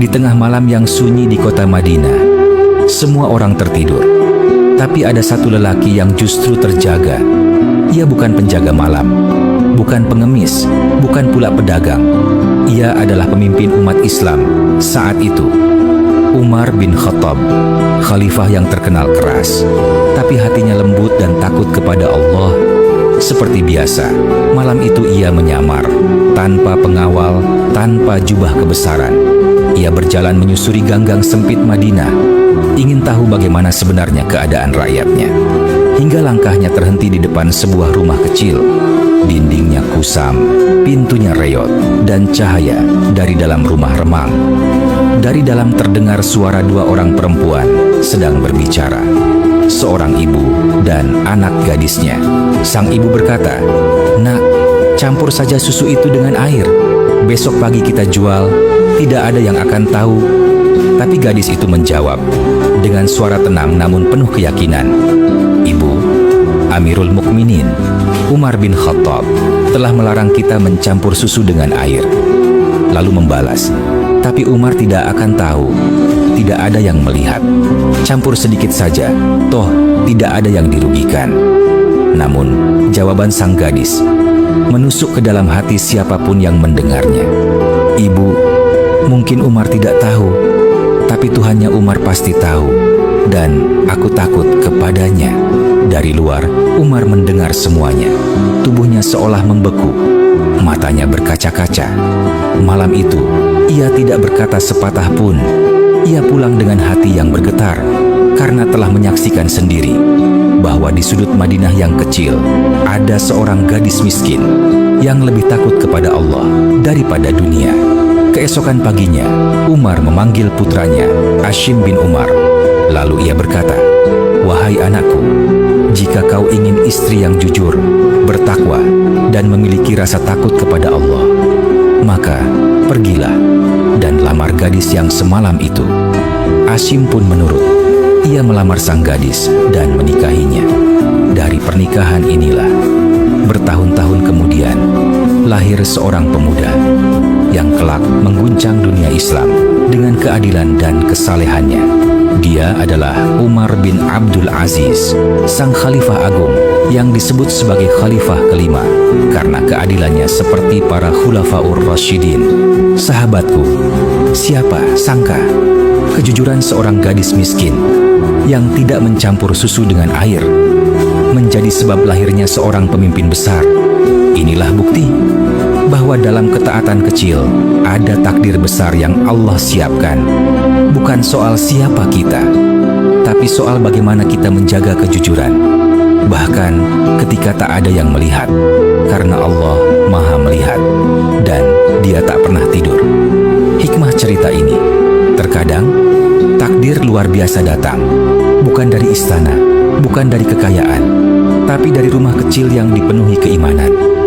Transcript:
Di tengah malam yang sunyi di kota Madinah, semua orang tertidur. Tapi ada satu lelaki yang justru terjaga. Ia bukan penjaga malam, bukan pengemis, bukan pula pedagang. Ia adalah pemimpin umat Islam saat itu, Umar bin Khattab, khalifah yang terkenal keras, tapi hatinya lembut dan takut kepada Allah. Seperti biasa, malam itu ia menyamar, tanpa pengawal, tanpa jubah kebesaran. Ia berjalan menyusuri ganggang sempit Madinah, ingin tahu bagaimana sebenarnya keadaan rakyatnya. Hingga langkahnya terhenti di depan sebuah rumah kecil. Dindingnya kusam, pintunya reot, dan cahaya dari dalam rumah remang. Dari dalam terdengar suara dua orang perempuan sedang berbicara. Seorang ibu dan anak gadisnya. Sang ibu berkata, "Nak, campur saja susu itu dengan air. Besok pagi kita jual, tidak ada yang akan tahu." Tapi gadis itu menjawab dengan suara tenang namun penuh keyakinan, "Ibu, Amirul Mukminin, Umar bin Khattab telah melarang kita mencampur susu dengan air." Lalu membalas, "Tapi Umar tidak akan tahu. Tidak ada yang melihat. Campur sedikit saja, toh tidak ada yang dirugikan." Namun, jawaban sang gadis menusuk ke dalam hati siapapun yang mendengarnya. "Ibu, mungkin Umar tidak tahu, tapi Tuhannya Umar pasti tahu, dan aku takut kepadanya." Dari luar, Umar mendengar semuanya. Tubuhnya seolah membeku, matanya berkaca-kaca. Malam itu, ia tidak berkata sepatah pun. Ia pulang dengan hati yang bergetar karena telah menyaksikan sendiri bahwa di sudut Madinah yang kecil ada seorang gadis miskin yang lebih takut kepada Allah daripada dunia. Keesokan paginya, Umar memanggil putranya, Hashim bin Umar. Lalu ia berkata, "Wahai anakku, jika kau ingin istri yang jujur, bertakwa, dan memiliki rasa takut kepada Allah, maka pergilah dan lamar gadis yang semalam itu." Hashim pun menurut. Ia melamar sang gadis dan menikahinya. Dari pernikahan inilah, bertahun-tahun kemudian, lahir seorang pemuda yang kelak mengguncang dunia Islam dengan keadilan dan kesalehannya. Dia adalah Umar bin Abdul Aziz, sang khalifah agung yang disebut sebagai khalifah kelima karena keadilannya seperti para khulafaur rasyidin. Sahabatku, siapa sangka kejujuran seorang gadis miskin yang tidak mencampur susu dengan air menjadi sebab lahirnya seorang pemimpin besar. Inilah bukti bahwa dalam ketaatan kecil ada takdir besar yang Allah siapkan. Bukan soal siapa kita, tapi soal bagaimana kita menjaga kejujuran, bahkan ketika tak ada yang melihat, karena Allah Maha Melihat dan Dia tak pernah tidur. Hikmah cerita ini, terkadang takdir luar biasa datang, bukan dari istana, bukan dari kekayaan, tapi dari rumah kecil yang dipenuhi keimanan.